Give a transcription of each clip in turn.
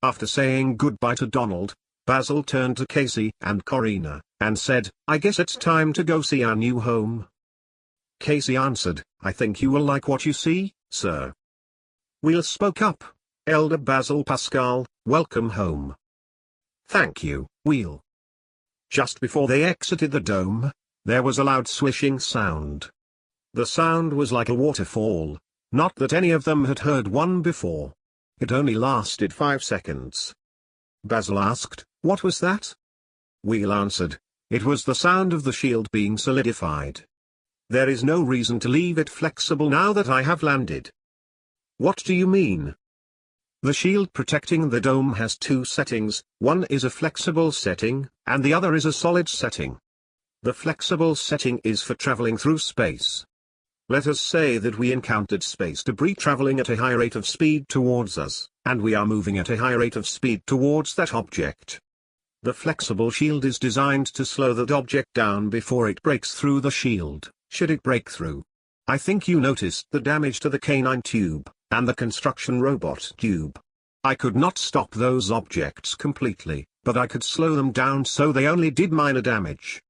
After saying goodbye to Donald, Basil turned to Casey and Corina, and said, "I guess it's time to go see our new home." Casey answered, "I think you will like what you see, sir." Will spoke up, "Elder Basil Pascal, welcome home." "Thank you, Will." Just before they exited the dome, there was a loud swishing sound. The sound was like a waterfall, not that any of them had heard one before. It only lasted 5 seconds. Basil asked, "What was that?" Will answered, "It was the sound of the shield being solidified. There is no reason to leave it flexible now that I have landed." "What do you mean?" "The shield protecting the dome has 2 settings, one is a flexible setting, and the other is a solid setting. The flexible setting is for traveling through space. Let us say that we encountered space debris traveling at a high rate of speed towards us, and we are moving at a high rate of speed towards that object. The flexible shield is designed to slow that object down before it breaks through the shield, should it break through. I think you noticed the damage to the canine tube, and the construction robot tube. I could not stop those objects completely, but I could slow them down so they only did minor damage.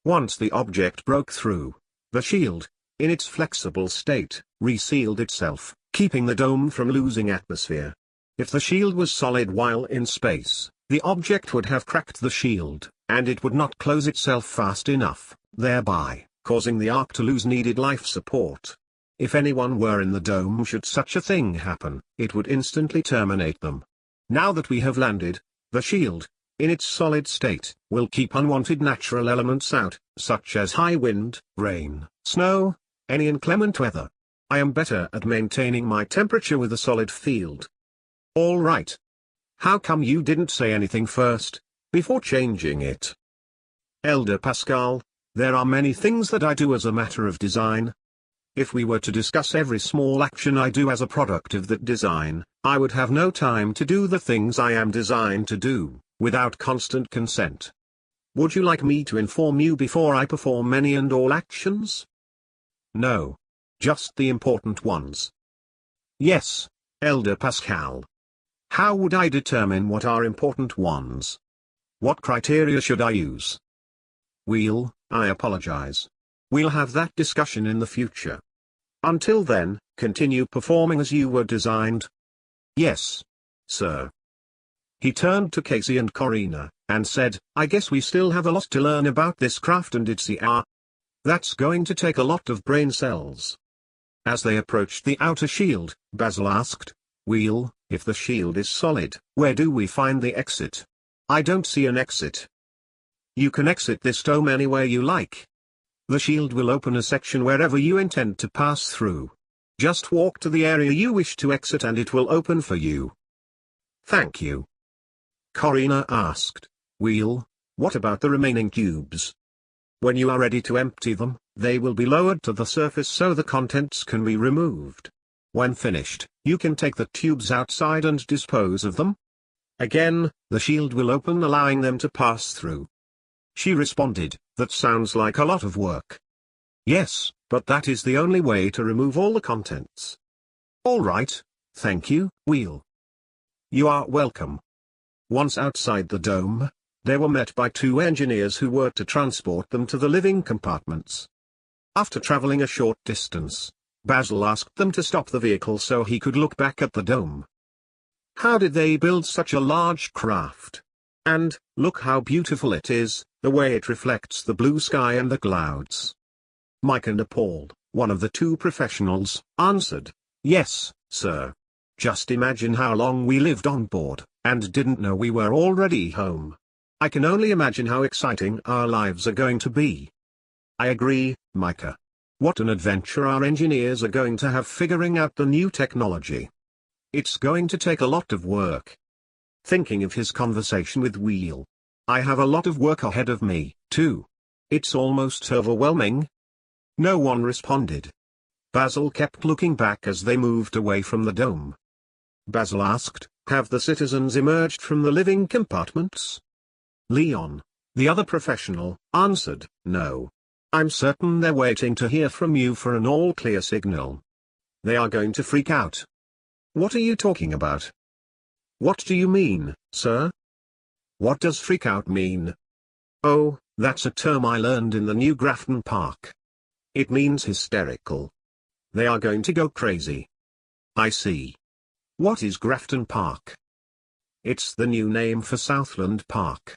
Once the object broke through, the shield, in its flexible state, resealed itself, keeping the dome from losing atmosphere. If the shield was solid while in space, the object would have cracked the shield, and it would not close itself fast enough, thereby causing the Ark to lose needed life support. If anyone were in the dome should such a thing happen, it would instantly terminate them. Now that we have landed, the shield, in its solid state, will keep unwanted natural elements out, such as high wind, rain, snow, any inclement weather. I am better at maintaining my temperature with a solid field." "All right. How come you didn't say anything first, before changing it?" "Elder Pascal, there are many things that I do as a matter of design. If we were to discuss every small action I do as a product of that design, I would have no time to do the things I am designed to do, without constant consent. Would you like me to inform you before I perform any and all actions?" "No. Just the important ones." "Yes, Elder Pascal. How would I determine what are important ones? What criteria should I use?" "Will, I apologize. We'll have that discussion in the future. Until then, continue performing as you were designed." "Yes, sir." He turned to Casey and Corina, and said, "I guess we still have a lot to learn about this craft and its ER. That's going to take a lot of brain cells." As they approached the outer shield, Basil asked, "Will, if the shield is solid, where do we find the exit? I don't see an exit." "You can exit this dome anywhere you like. The shield will open a section wherever you intend to pass through. Just walk to the area you wish to exit and it will open for you." "Thank you." Corina asked, "Will, what about the remaining cubes?" "When you are ready to empty them, they will be lowered to the surface so the contents can be removed. When finished, you can take the tubes outside and dispose of them. Again, the shield will open allowing them to pass through." She responded, "That sounds like a lot of work." "Yes, but that is the only way to remove all the contents." "All right, thank you, Will." "You are welcome." Once outside the dome, they were met by 2 engineers who were to transport them to the living compartments. After traveling a short distance, Basil asked them to stop the vehicle so he could look back at the dome. How did they build such a large craft? And, look how beautiful it is, the way it reflects the blue sky and the clouds. Mike and Paul, one of the 2 professionals, answered, "Yes, sir. Just imagine how long we lived on board, and didn't know we were already home. I can only imagine how exciting our lives are going to be." "I agree, Micah. What an adventure our engineers are going to have figuring out the new technology. It's going to take a lot of work." Thinking of his conversation with Will. "I have a lot of work ahead of me, too. It's almost overwhelming." No one responded. Basil kept looking back as they moved away from the dome. Basil asked, "Have the citizens emerged from the living compartments?" Leon, the other professional, answered, "No. I'm certain they're waiting to hear from you for an all-clear signal. They are going to freak out." "What are you talking about?" What do you mean, sir? What does freak out mean? Oh, that's a term I learned in the new Grafton Park. It means hysterical. They are going to go crazy. I see. What is Grafton Park? It's the new name for Southland Park.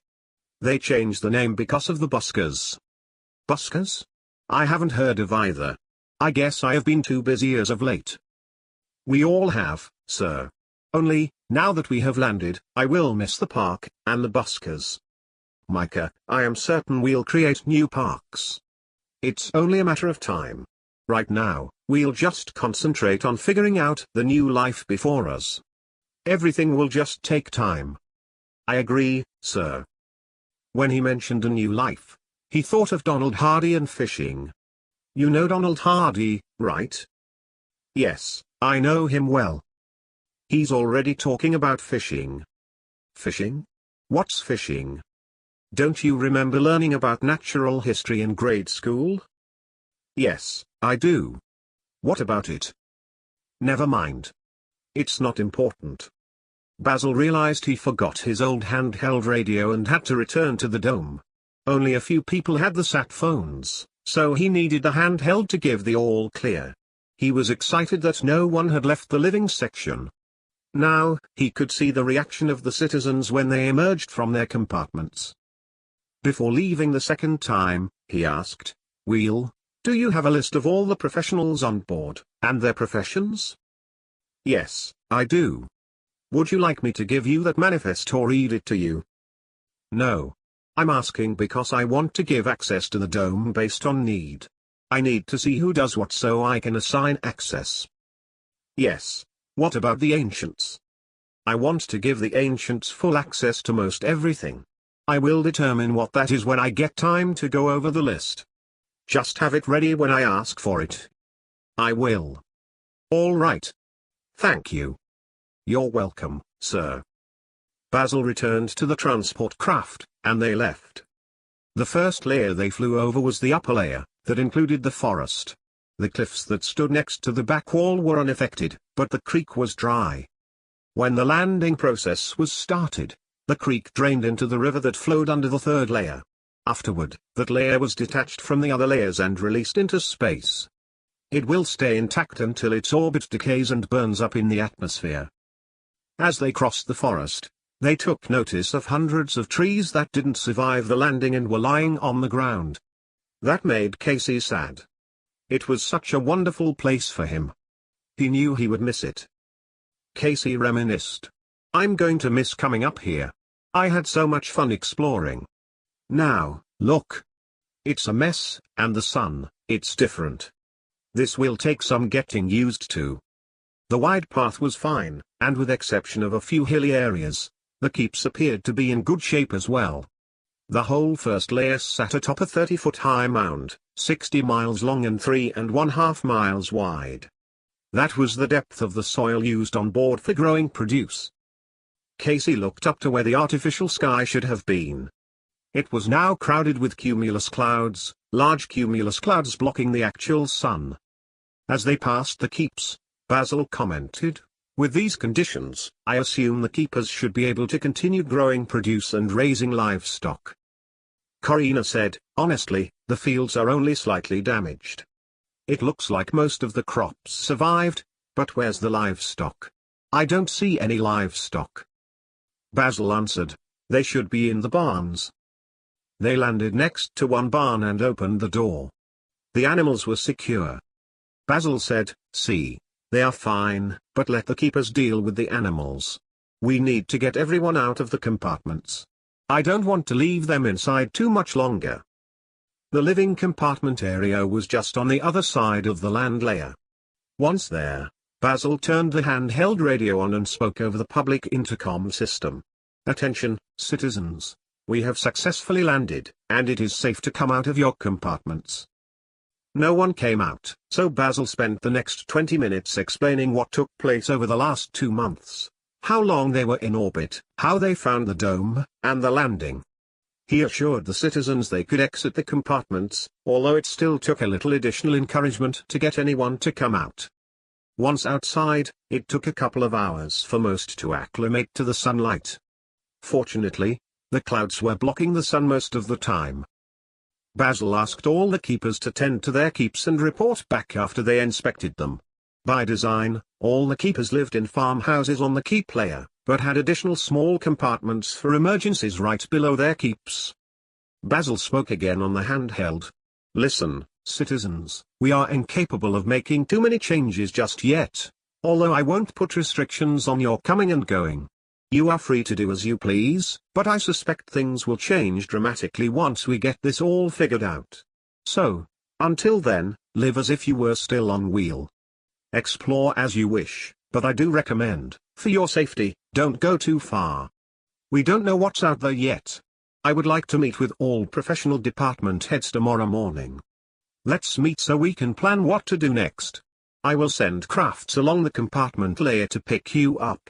They changed the name because of the buskers. Buskers? I haven't heard of either. I guess I have been too busy as of late. We all have, sir. Only, now that we have landed, I will miss the park, and the buskers. Micah, I am certain we'll create new parks. It's only a matter of time. Right now, we'll just concentrate on figuring out the new life before us. Everything will just take time. I agree, sir. When he mentioned a new life, he thought of Donald Hardy and fishing. You know Donald Hardy, right? Yes, I know him well. He's already talking about fishing. Fishing? What's fishing? Don't you remember learning about natural history in grade school? Yes, I do. What about it? Never mind. It's not important. Basil realized he forgot his old handheld radio and had to return to the dome. Only a few people had the sat phones, so he needed the handheld to give the all clear. He was excited that no one had left the living section. Now, he could see the reaction of the citizens when they emerged from their compartments. Before leaving the second time, he asked, Wheel, do you have a list of all the professionals on board, and their professions? Yes, I do. Would you like me to give you that manifest or read it to you? No. I'm asking because I want to give access to the dome based on need. I need to see who does what so I can assign access. Yes. What about the ancients? I want to give the ancients full access to most everything. I will determine what that is when I get time to go over the list. Just have it ready when I ask for it. I will. All right. Thank you. You're welcome, sir. Basil returned to the transport craft, and they left. The first layer they flew over was the upper layer, that included the forest. The cliffs that stood next to the back wall were unaffected, but the creek was dry. When the landing process was started, the creek drained into the river that flowed under the third layer. Afterward, that layer was detached from the other layers and released into space. It will stay intact until its orbit decays and burns up in the atmosphere. As they crossed the forest, they took notice of hundreds of trees that didn't survive the landing and were lying on the ground. That made Casey sad. It was such a wonderful place for him. He knew he would miss it. Casey reminisced. I'm going to miss coming up here. I had so much fun exploring. Now, look. It's a mess, and the sun, it's different. This will take some getting used to. The wide path was fine, and with exception of a few hilly areas, the keeps appeared to be in good shape as well. The whole first layer sat atop a 30-foot-high mound, 60 miles long and 3.5 miles wide. That was the depth of the soil used on board for growing produce. Casey looked up to where the artificial sky should have been. It was now crowded with cumulus clouds, large cumulus clouds blocking the actual sun. As they passed the keeps, Basil commented, with these conditions, I assume the keepers should be able to continue growing produce and raising livestock. Corina said, honestly, the fields are only slightly damaged. It looks like most of the crops survived, but where's the livestock? I don't see any livestock. Basil answered, they should be in the barns. They landed next to one barn and opened the door. The animals were secure. Basil said, see. They are fine, but let the keepers deal with the animals. We need to get everyone out of the compartments. I don't want to leave them inside too much longer. The living compartment area was just on the other side of the land layer. Once there, Basil turned the handheld radio on and spoke over the public intercom system. Attention, citizens. We have successfully landed, and it is safe to come out of your compartments. No one came out, so Basil spent the next 20 minutes explaining what took place over the last 2 months, how long they were in orbit, how they found the dome, and the landing. He assured the citizens they could exit the compartments, although it still took a little additional encouragement to get anyone to come out. Once outside, it took a couple of hours for most to acclimate to the sunlight. Fortunately, the clouds were blocking the sun most of the time. Basil asked all the keepers to tend to their keeps and report back after they inspected them. By design, all the keepers lived in farmhouses on the keep layer, but had additional small compartments for emergencies right below their keeps. Basil spoke again on the handheld. "Listen, citizens, we are incapable of making too many changes just yet, although I won't put restrictions on your coming and going. You are free to do as you please, but I suspect things will change dramatically once we get this all figured out. So, until then, live as if you were still on wheel. Explore as you wish, but I do recommend, for your safety, don't go too far. We don't know what's out there yet. I would like to meet with all professional department heads tomorrow morning. Let's meet so we can plan what to do next. I will send crafts along the compartment layer to pick you up."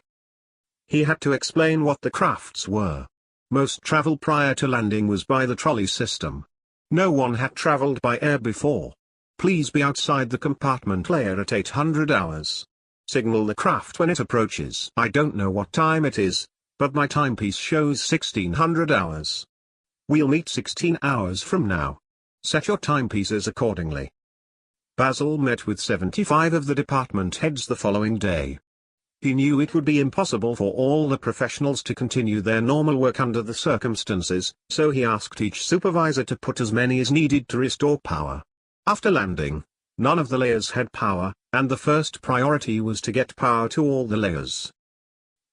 He had to explain what the crafts were. Most travel prior to landing was by the trolley system. No one had traveled by air before. "Please be outside the compartment layer at 800 hours. Signal the craft when it approaches." I don't know what time it is, but my timepiece shows 1600 hours. We'll meet 16 hours from now. Set your timepieces accordingly. Basil met with 75 of the department heads the following day. He knew it would be impossible for all the professionals to continue their normal work under the circumstances, so he asked each supervisor to put as many as needed to restore power. After landing, none of the layers had power, and the first priority was to get power to all the layers.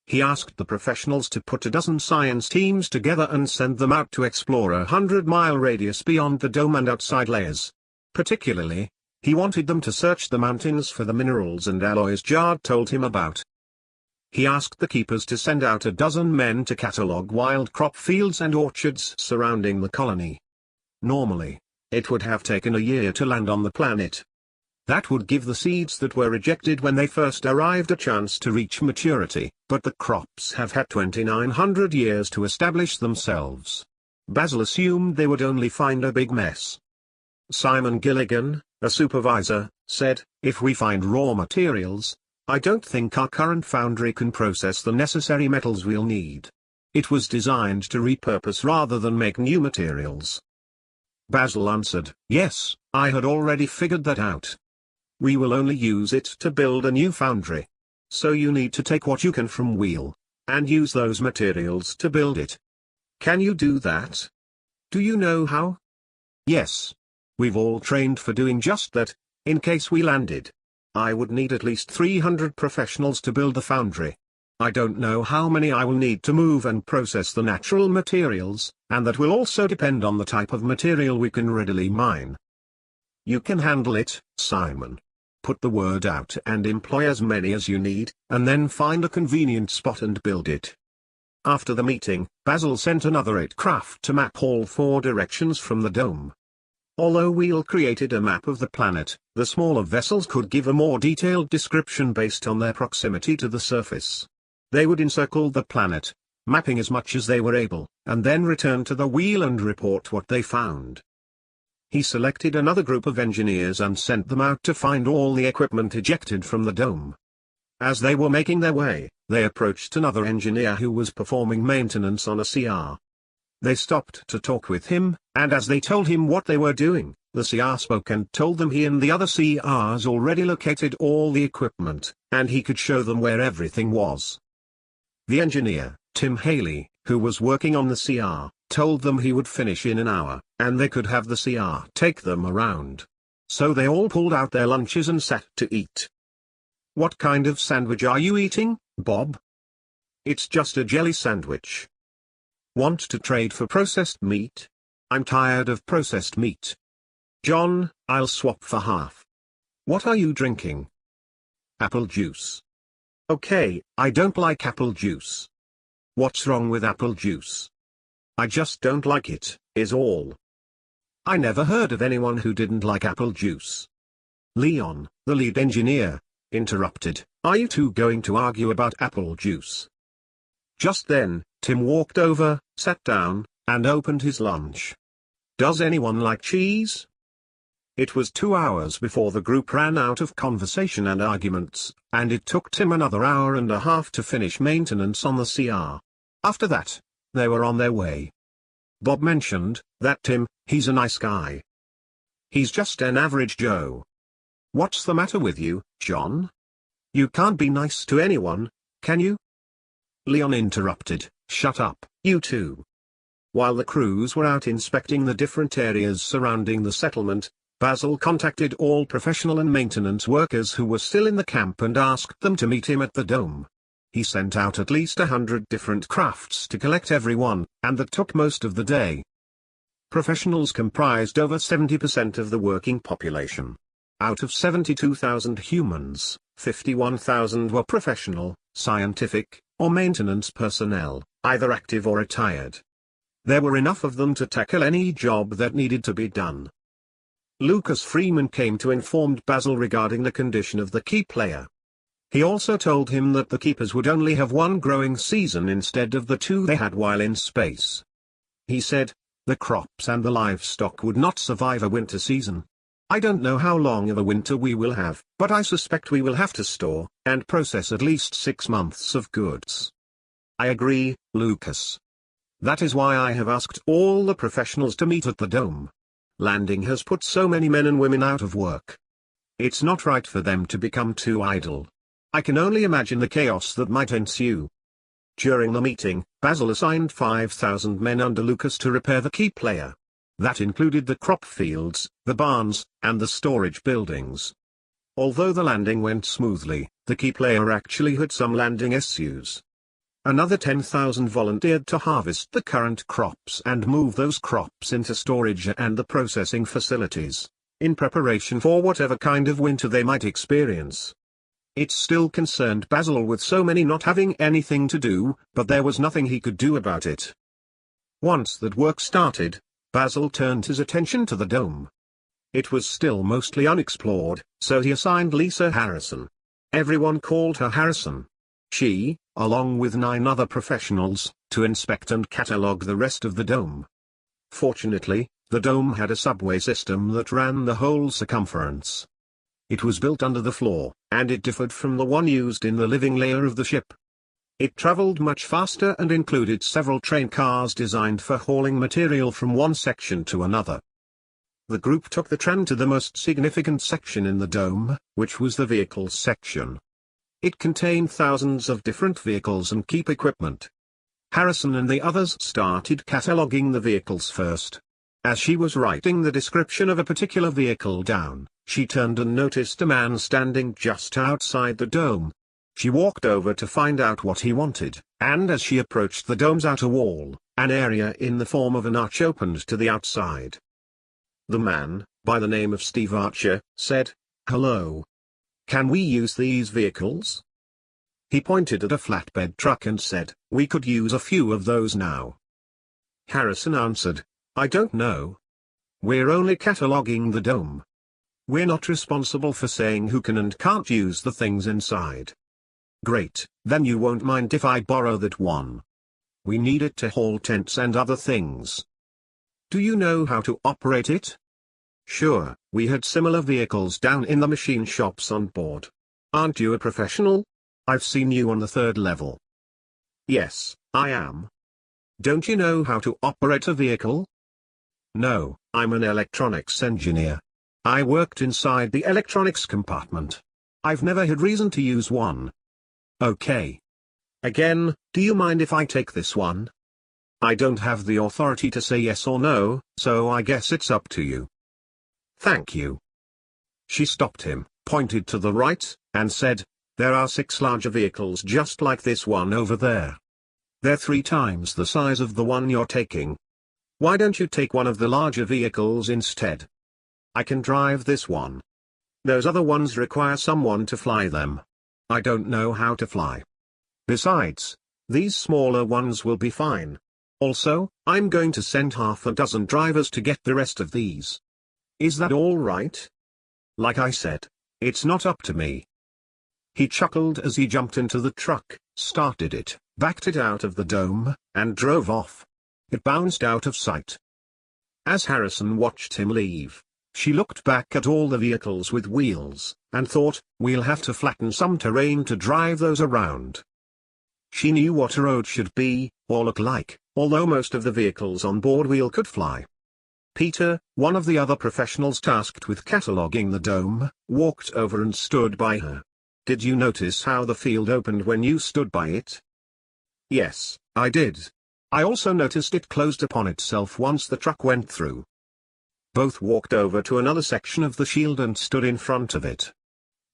He asked the professionals to put a dozen science teams together and send them out to explore a 100-mile radius beyond the dome and outside layers. Particularly, he wanted them to search the mountains for the minerals and alloys Jard told him about. He asked the keepers to send out a dozen men to catalog wild crop fields and orchards surrounding the colony. Normally, it would have taken a year to land on the planet. That would give the seeds that were rejected when they first arrived a chance to reach maturity, but the crops have had 2,900 years to establish themselves. Basil assumed they would only find a big mess. Simon Gilligan, a supervisor, said, "If we find raw materials, I don't think our current foundry can process the necessary metals we'll need. It was designed to repurpose rather than make new materials." Basil answered, "Yes, I had already figured that out. We will only use it to build a new foundry. So you need to take what you can from Wheel, and use those materials to build it. Can you do that? Do you know how?" "Yes. We've all trained for doing just that, in case we landed. I would need at least 300 professionals to build the foundry. I don't know how many I will need to move and process the natural materials, and that will also depend on the type of material we can readily mine." "You can handle it, Simon. Put the word out and employ as many as you need, and then find a convenient spot and build it." After the meeting, Basil sent another 8 craft to map all 4 directions from the dome. Although Wheel created a map of the planet, the smaller vessels could give a more detailed description based on their proximity to the surface. They would encircle the planet, mapping as much as they were able, and then return to the Wheel and report what they found. He selected another group of engineers and sent them out to find all the equipment ejected from the dome. As they were making their way, they approached another engineer who was performing maintenance on a CR. They stopped to talk with him, and as they told him what they were doing, the CR spoke and told them he and the other CRs already located all the equipment, and he could show them where everything was. The engineer, Tim Haley, who was working on the CR, told them he would finish in an hour, and they could have the CR take them around. So they all pulled out their lunches and sat to eat. "What kind of sandwich are you eating, Bob?" "It's just a jelly sandwich." "Want to trade for processed meat?" "I'm tired of processed meat." "John, I'll swap for half." "What are you drinking?" "Apple juice." "Okay, I don't like apple juice." "What's wrong with apple juice?" "I just don't like it, is all." I never heard of anyone who didn't like apple juice. Leon, the lead engineer, interrupted, "Are you two going to argue about apple juice?" Just then, Tim walked over, sat down, and opened his lunch. "Does anyone like cheese?" It was 2 hours before the group ran out of conversation and arguments, and it took Tim another hour and a half to finish maintenance on the CR. After that, they were on their way. Bob mentioned that Tim, he's a nice guy. He's just an average Joe. What's the matter with you, John? You can't be nice to anyone, can you? Leon interrupted, shut up, you two. While the crews were out inspecting the different areas surrounding the settlement, Basil contacted all professional and maintenance workers who were still in the camp and asked them to meet him at the dome. He sent out at least 100 different crafts to collect everyone, and that took most of the day. Professionals comprised over 70% of the working population. Out of 72,000 humans, 51,000 were professional, scientific, or maintenance personnel, either active or retired. There were enough of them to tackle any job that needed to be done. Lucas Freeman came to inform Basil regarding the condition of the key player. He also told him that the keepers would only have one growing season instead of the two they had while in space. He said, the crops and the livestock would not survive a winter season. I don't know how long of a winter we will have, but I suspect we will have to store and process at least 6 months of goods. I agree, Lucas. That is why I have asked all the professionals to meet at the dome. Landing has put so many men and women out of work. It's not right for them to become too idle. I can only imagine the chaos that might ensue. During the meeting, Basil assigned 5,000 men under Lucas to repair the key player. That included the crop fields, the barns, and the storage buildings. Although the landing went smoothly, the key player actually had some landing issues. Another 10,000 volunteered to harvest the current crops and move those crops into storage and the processing facilities, in preparation for whatever kind of winter they might experience. It still concerned Basil with so many not having anything to do, but there was nothing he could do about it. Once that work started, Basil turned his attention to the dome. It was still mostly unexplored, so he assigned Lisa Harrison. Everyone called her Harrison. She, along with 9 other professionals, to inspect and catalog the rest of the dome. Fortunately, the dome had a subway system that ran the whole circumference. It was built under the floor, and it differed from the one used in the living layer of the ship. It traveled much faster and included several train cars designed for hauling material from one section to another. The group took the tram to the most significant section in the dome, which was the vehicles section. It contained thousands of different vehicles and keep equipment. Harrison and the others started cataloging the vehicles first. As she was writing the description of a particular vehicle down, she turned and noticed a man standing just outside the dome. She walked over to find out what he wanted, and as she approached the dome's outer wall, an area in the form of an arch opened to the outside. The man, by the name of Steve Archer, said, "Hello. Can we use these vehicles?" He pointed at a flatbed truck and said, "We could use a few of those now." Harrison answered, "I don't know. We're only cataloging the dome. We're not responsible for saying who can and can't use the things inside." "Great, then you won't mind if I borrow that one. We need it to haul tents and other things." "Do you know how to operate it?" "Sure, we had similar vehicles down in the machine shops on board. Aren't you a professional? I've seen you on the 3rd level." "Yes, I am." "Don't you know how to operate a vehicle?" "No, I'm an electronics engineer. I worked inside the electronics compartment. I've never had reason to use one." "Okay. Again, do you mind if I take this one?" "I don't have the authority to say yes or no, so I guess it's up to you." "Thank you." She stopped him, pointed to the right, and said, "There are 6 larger vehicles just like this one over there. They're 3 times the size of the one you're taking. Why don't you take one of the larger vehicles instead? I can drive this one. Those other ones require someone to fly them. I don't know how to fly. Besides, these smaller ones will be fine. Also, I'm going to send half a dozen drivers to get the rest of these. Is that all right? Like I said, it's not up to me." He chuckled as he jumped into the truck, started it, backed it out of the dome, and drove off. It bounced out of sight. As Harrison watched him leave, She looked back at all the vehicles with wheels, and thought, we'll have to flatten some terrain to drive those around. She knew what a road should be, or look like, although most of the vehicles on board Wheel could fly. Peter, one of the other professionals tasked with cataloguing the dome, walked over and stood by her. Did you notice how the field opened when you stood by it? Yes, I did. I also noticed it closed upon itself once the truck went through. Both walked over to another section of the shield and stood in front of it.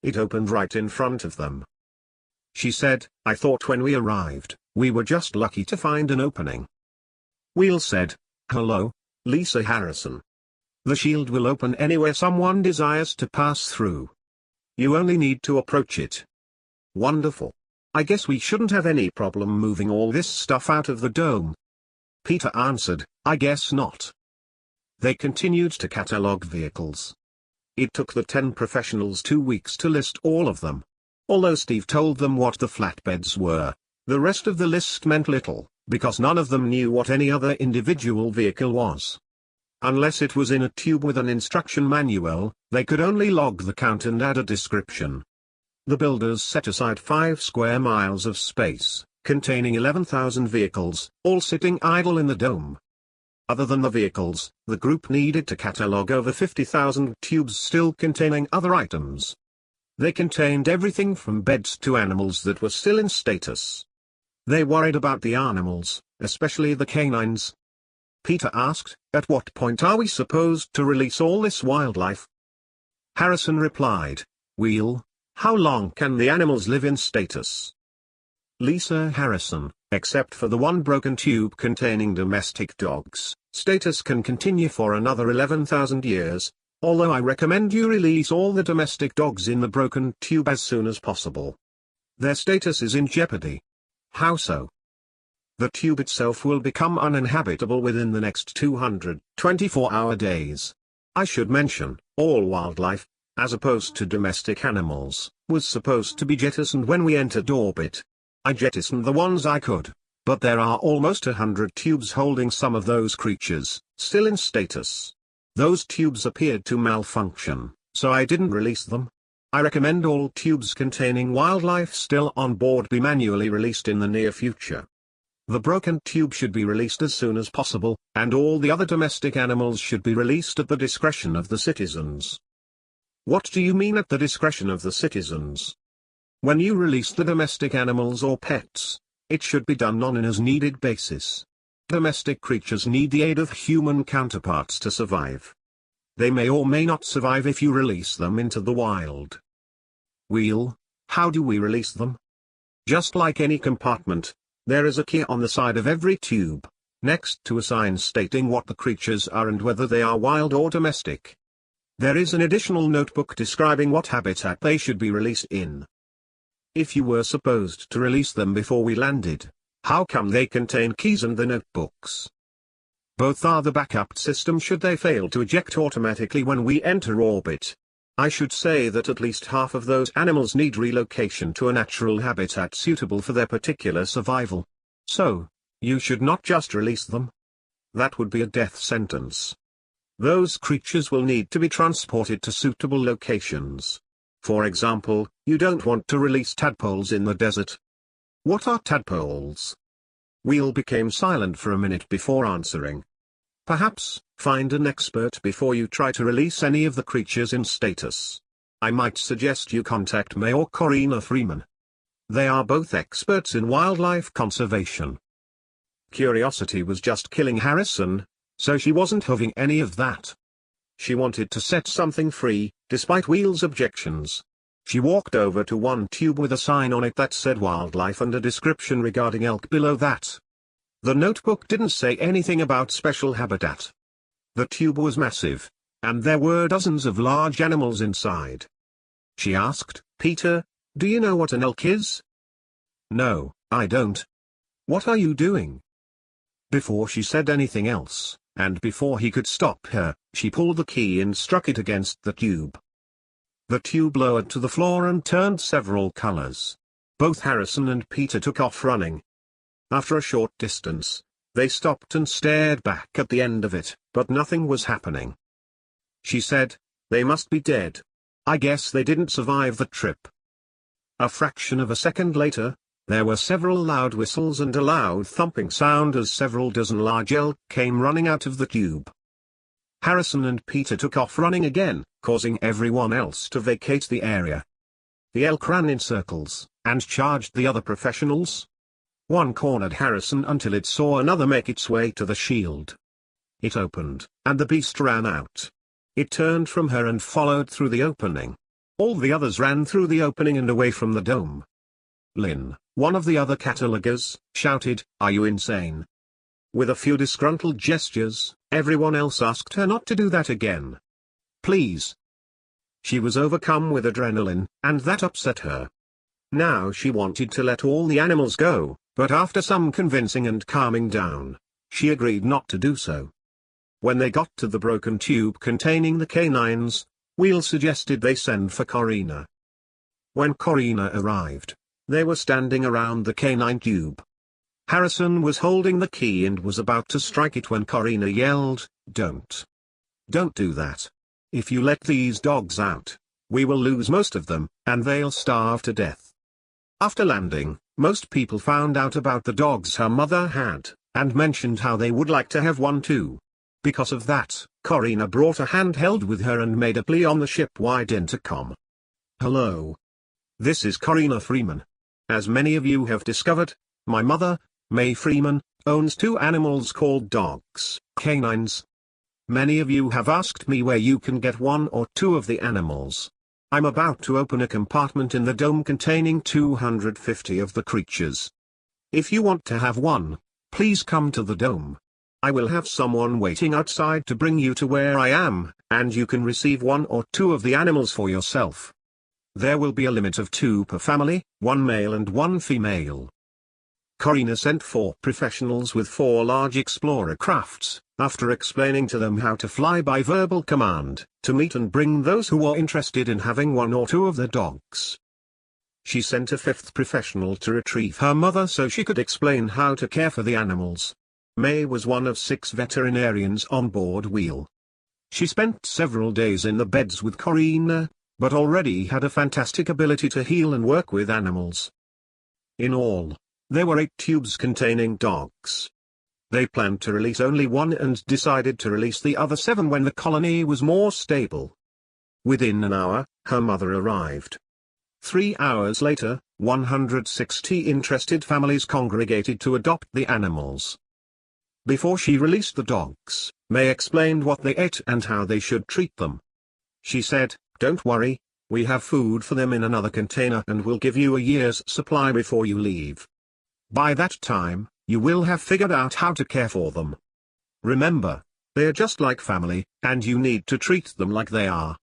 It opened right in front of them. She said, I thought when we arrived, we were just lucky to find an opening. Wheel said, hello, Lisa Harrison. The shield will open anywhere someone desires to pass through. You only need to approach it. Wonderful. I guess we shouldn't have any problem moving all this stuff out of the dome. Peter answered, I guess not. They continued to catalog vehicles. It took the 10 professionals 2 weeks to list all of them. Although Steve told them what the flatbeds were, the rest of the list meant little, because none of them knew what any other individual vehicle was. Unless it was in a tube with an instruction manual, they could only log the count and add a description. The builders set aside 5 square miles of space, containing 11,000 vehicles, all sitting idle in the dome. Other than the vehicles, the group needed to catalog over 50,000 tubes still containing other items. They contained everything from beds to animals that were still in status. They worried about the animals, especially the canines. Peter asked, at what point are we supposed to release all this wildlife? Harrison replied, Wheel, how long can the animals live in status? Lisa Harrison, except for the one broken tube containing domestic dogs, status can continue for another 11,000 years, although I recommend you release all the domestic dogs in the broken tube as soon as possible. Their status is in jeopardy. How so? The tube itself will become uninhabitable within the next 224-hour days. I should mention, all wildlife, as opposed to domestic animals, was supposed to be jettisoned when we entered orbit. I jettisoned the ones I could, but there are almost 100 tubes holding some of those creatures, still in status. Those tubes appeared to malfunction, so I didn't release them. I recommend all tubes containing wildlife still on board be manually released in the near future. The broken tube should be released as soon as possible, and all the other domestic animals should be released at the discretion of the citizens. What do you mean at the discretion of the citizens? When you release the domestic animals or pets, it should be done on an as-needed basis. Domestic creatures need the aid of human counterparts to survive. They may or may not survive if you release them into the wild. Wheel, how do we release them? Just like any compartment, there is a key on the side of every tube, next to a sign stating what the creatures are and whether they are wild or domestic. There is an additional notebook describing what habitat they should be released in. If you were supposed to release them before we landed, how come they contain keys and the notebooks? Both are the backup system should they fail to eject automatically when we enter orbit. I should say that at least half of those animals need relocation to a natural habitat suitable for their particular survival. So, you should not just release them. That would be a death sentence. Those creatures will need to be transported to suitable locations. For example, you don't want to release tadpoles in the desert. What are tadpoles? Wheel became silent for a minute before answering. Perhaps, find an expert before you try to release any of the creatures in status. I might suggest you contact May or Corina Freeman. They are both experts in wildlife conservation. Curiosity was just killing Harrison, so she wasn't having any of that. She wanted to set something free, despite Wheel's objections. She walked over to one tube with a sign on it that said wildlife and a description regarding elk below that. The notebook didn't say anything about special habitat. The tube was massive, and there were dozens of large animals inside. She asked, Peter, do you know what an elk is? No, I don't. What are you doing? Before she said anything else, and before he could stop her, she pulled the key and struck it against the tube. The tube lowered to the floor and turned several colors. Both Harrison and Peter took off running. After a short distance, they stopped and stared back at the end of it, but nothing was happening. She said, "They must be dead. I guess they didn't survive the trip." A fraction of a second later, there were several loud whistles and a loud thumping sound as several dozen large elk came running out of the tube. Harrison and Peter took off running again, causing everyone else to vacate the area. The elk ran in circles, and charged the other professionals. One cornered Harrison until it saw another make its way to the shield. It opened, and the beast ran out. It turned from her and followed through the opening. All the others ran through the opening and away from the dome. Lynn, one of the other catalogers, shouted, "Are you insane?" With a few disgruntled gestures, everyone else asked her not to do that again. Please. She was overcome with adrenaline, and that upset her. Now she wanted to let all the animals go, but after some convincing and calming down, she agreed not to do so. When they got to the broken tube containing the canines, Will suggested they send for Corrina. When Corrina arrived, they were standing around the canine tube. Harrison was holding the key and was about to strike it when Corrina yelled, "Don't. Don't do that. If you let these dogs out, we will lose most of them, and they'll starve to death." After landing, most people found out about the dogs her mother had, and mentioned how they would like to have one too. Because of that, Corrina brought a handheld with her and made a plea on the ship-wide intercom. "Hello. This is Corrina Freeman. As many of you have discovered, my mother, May Freeman, owns 2 animals called dogs, canines. Many of you have asked me where you can get 1 or 2 of the animals. I'm about to open a compartment in the dome containing 250 of the creatures. If you want to have one, please come to the dome. I will have someone waiting outside to bring you to where I am, and you can receive 1 or 2 of the animals for yourself. There will be a limit of 2 per family, 1 male and 1 female." Corrina sent 4 professionals with 4 large explorer crafts, after explaining to them how to fly by verbal command, to meet and bring those who were interested in having 1 or 2 of the dogs. She sent a 5th professional to retrieve her mother so she could explain how to care for the animals. May was one of 6 veterinarians on board Wheel. She spent several days in the beds with Corrina, but already had a fantastic ability to heal and work with animals. In all, there were 8 tubes containing dogs. They planned to release only 1 and decided to release the other 7 when the colony was more stable. Within an hour, her mother arrived. 3 hours later, 160 interested families congregated to adopt the animals. Before she released the dogs, May explained what they ate and how they should treat them. She said, "Don't worry, we have food for them in another container and we'll give you a year's supply before you leave. By that time, you will have figured out how to care for them. Remember, they're just like family, and you need to treat them like they are."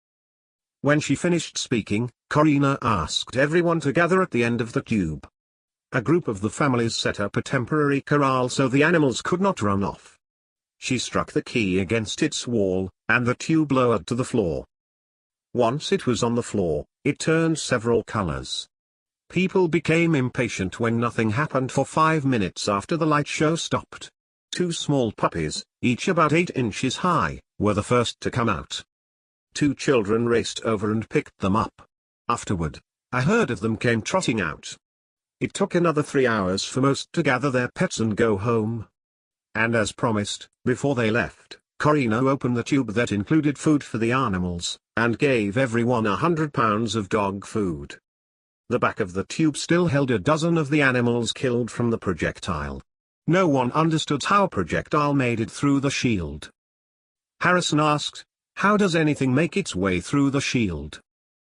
When she finished speaking, Corrina asked everyone to gather at the end of the tube. A group of the families set up a temporary corral so the animals could not run off. She struck the key against its wall, and the tube lowered to the floor. Once it was on the floor, it turned several colors. People became impatient when nothing happened for 5 minutes after the light show stopped. 2 small puppies, each about 8 inches high, were the first to come out. 2 children raced over and picked them up. Afterward, a herd of them came trotting out. It took another 3 hours for most to gather their pets and go home. And as promised, before they left, Corrina opened the tube that included food for the animals, and gave everyone 100 pounds of dog food. The back of the tube still held a dozen of the animals killed from the projectile. No one understood how a projectile made it through the shield. Harrison asked, "How does anything make its way through the shield?"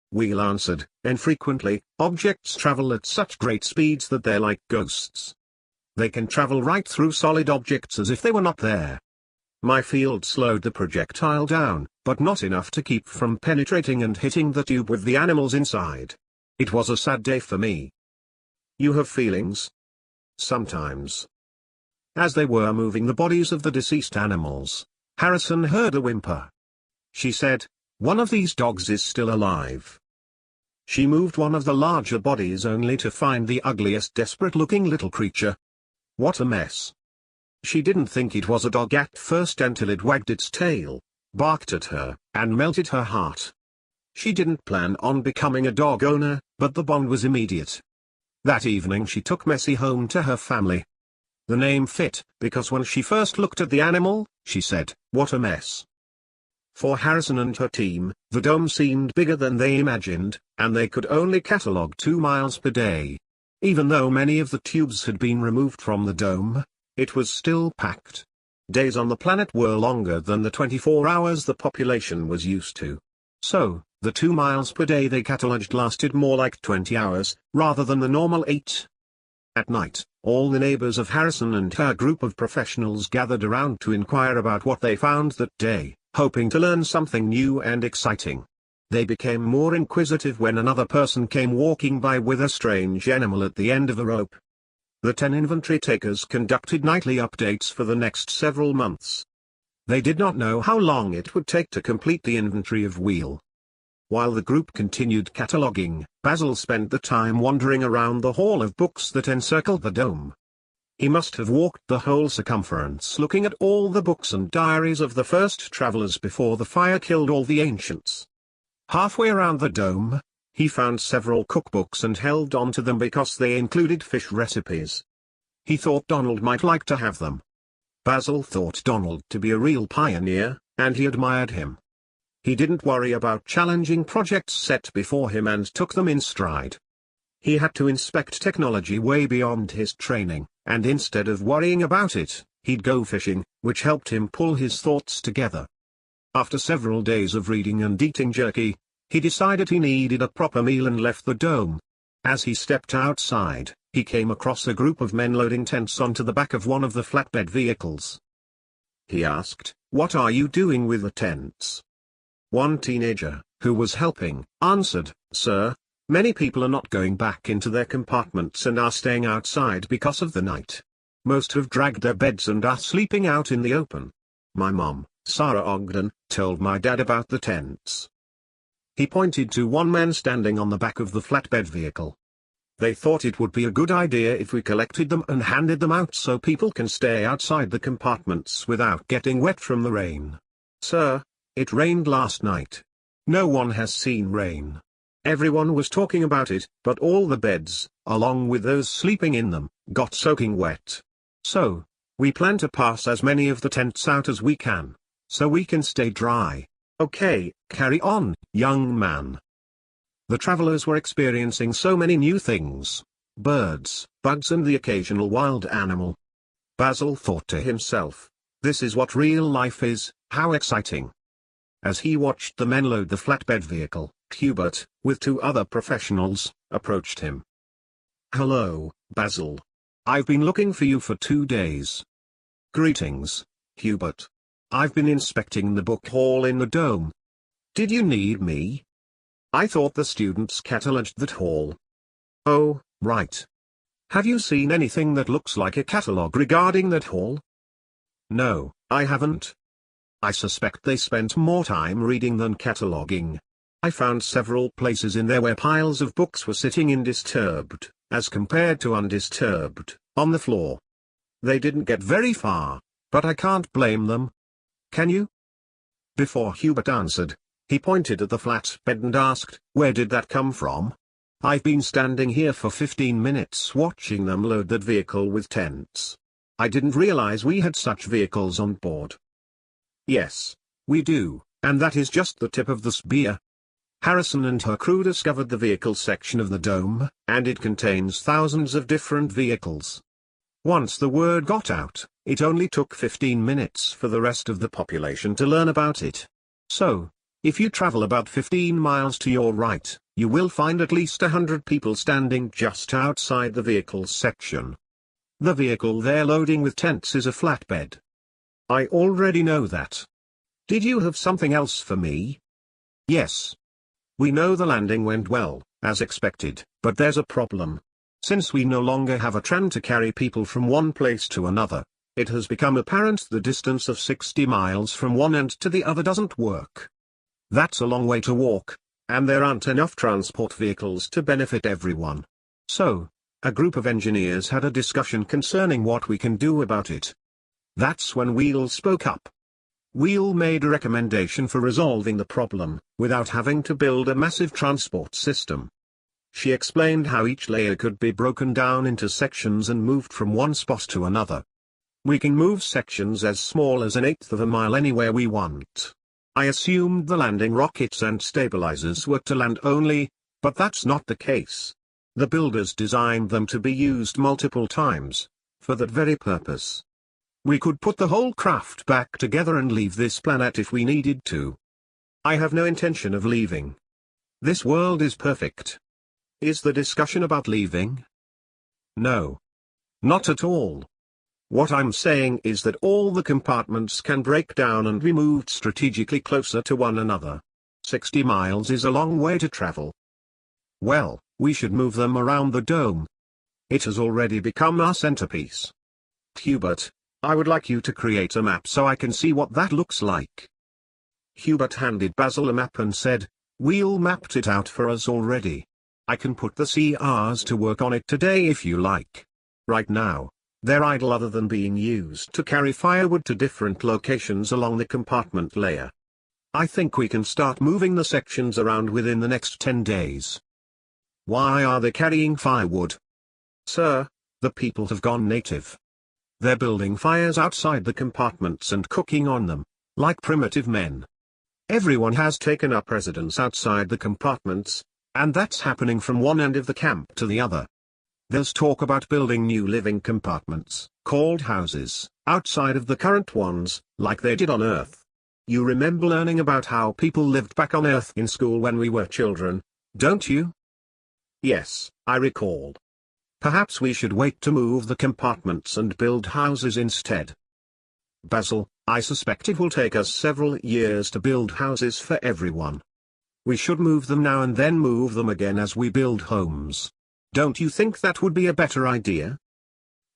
Wheel answered, "Infrequently, objects travel at such great speeds that they're like ghosts. They can travel right through solid objects as if they were not there. My field slowed the projectile down, but not enough to keep from penetrating and hitting the tube with the animals inside. It was a sad day for me." "You have feelings?" "Sometimes." As they were moving the bodies of the deceased animals, Harrison heard a whimper. She said, "One of these dogs is still alive." She moved one of the larger bodies only to find the ugliest desperate-looking little creature. What a mess. She didn't think it was a dog at first until it wagged its tail, barked at her, and melted her heart. She didn't plan on becoming a dog owner, but the bond was immediate. That evening she took Messi home to her family. The name fit, because when she first looked at the animal, she said, "What a mess." For Harrison and her team, the dome seemed bigger than they imagined, and they could only catalog 2 miles per day. Even though many of the tubes had been removed from the dome, it was still packed. Days on the planet were longer than the 24 hours the population was used to. So, the 2 miles per day they cataloged lasted more like 20 hours, rather than the normal 8. At night, all the neighbors of Harrison and her group of professionals gathered around to inquire about what they found that day, hoping to learn something new and exciting. They became more inquisitive when another person came walking by with a strange animal at the end of a rope. The 10 inventory takers conducted nightly updates for the next several months. They did not know how long it would take to complete the inventory of Wheel. While the group continued cataloging, Basil spent the time wandering around the hall of books that encircled the dome. He must have walked the whole circumference looking at all the books and diaries of the first travelers before the fire killed all the ancients. Halfway around the dome, he found several cookbooks and held on to them because they included fish recipes. He thought Donald might like to have them. Basil thought Donald to be a real pioneer, and he admired him. He didn't worry about challenging projects set before him and took them in stride. He had to inspect technology way beyond his training, and instead of worrying about it, he'd go fishing, which helped him pull his thoughts together. After several days of reading and eating jerky, he decided he needed a proper meal and left the dome. As he stepped outside, he came across a group of men loading tents onto the back of one of the flatbed vehicles. He asked, "What are you doing with the tents?" One teenager, who was helping, answered, "Sir, many people are not going back into their compartments and are staying outside because of the night. Most have dragged their beds and are sleeping out in the open. My mom, Sarah Ogden, told my dad about the tents." He pointed to one man standing on the back of the flatbed vehicle. "They thought it would be a good idea if we collected them and handed them out so people can stay outside the compartments without getting wet from the rain. Sir, it rained last night. No one has seen rain. Everyone was talking about it, but all the beds, along with those sleeping in them, got soaking wet. So, we plan to pass as many of the tents out as we can, so we can stay dry. Okay, carry on, young man." The travelers were experiencing so many new things: birds, bugs and the occasional wild animal. Basil thought to himself, "This is what real life is, how exciting." As he watched the men load the flatbed vehicle, Hubert, with 2 other professionals, approached him. "Hello, Basil. I've been looking for you for 2 days." "Greetings, Hubert. I've been inspecting the book hall in the dome. Did you need me?" "I thought the students cataloged that hall." "Oh, right. Have you seen anything that looks like a catalog regarding that hall?" "No, I haven't. I suspect they spent more time reading than cataloging. I found several places in there where piles of books were sitting undisturbed, as compared to undisturbed, on the floor. They didn't get very far, but I can't blame them. Can you?" Before Hubert answered, he pointed at the flatbed and asked, "Where did that come from? I've been standing here for 15 minutes watching them load that vehicle with tents. I didn't realize we had such vehicles on board." "Yes, we do, and that is just the tip of the spear. Harrison and her crew discovered the vehicle section of the dome, and it contains thousands of different vehicles. Once the word got out, it only took 15 minutes for the rest of the population to learn about it. So, if you travel about 15 miles to your right, you will find at least 100 people standing just outside the vehicles section. The vehicle they're loading with tents is a flatbed." "I already know that. Did you have something else for me?" "Yes. We know the landing went well, as expected, but there's a problem. Since we no longer have a tram to carry people from one place to another, it has become apparent the distance of 60 miles from one end to the other doesn't work. That's a long way to walk, and there aren't enough transport vehicles to benefit everyone. So, a group of engineers had a discussion concerning what we can do about it. That's when Wheel spoke up. Wheel made a recommendation for resolving the problem, without having to build a massive transport system. She explained how each layer could be broken down into sections and moved from one spot to another. We can move sections as small as 1/8 of a mile anywhere we want. I assumed the landing rockets and stabilizers were to land only, but that's not the case. The builders designed them to be used multiple times, for that very purpose. We could put the whole craft back together and leave this planet if we needed to. I have no intention of leaving. This world is perfect. Is the discussion about leaving? No. Not at all. What I'm saying is that all the compartments can break down and be moved strategically closer to one another. 60 miles is a long way to travel. Well, we should move them around the dome. It has already become our centerpiece. Hubert, I would like you to create a map so I can see what that looks like. Hubert handed Basil a map and said, Wheel mapped it out for us already. I can put the CRs to work on it today if you like. Right now, they're idle other than being used to carry firewood to different locations along the compartment layer. I think we can start moving the sections around within the next 10 days. Why are they carrying firewood? Sir, the people have gone native. They're building fires outside the compartments and cooking on them, like primitive men. Everyone has taken up residence outside the compartments, and that's happening from one end of the camp to the other. There's talk about building new living compartments, called houses, outside of the current ones, like they did on Earth. You remember learning about how people lived back on Earth in school when we were children, don't you? Yes, I recall. Perhaps we should wait to move the compartments and build houses instead. Basil, I suspect it will take us several years to build houses for everyone. We should move them now and then move them again as we build homes. Don't you think that would be a better idea?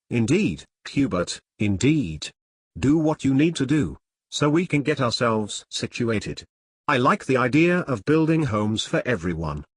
Indeed, Hubert, indeed. Do what you need to do, so we can get ourselves situated. I like the idea of building homes for everyone.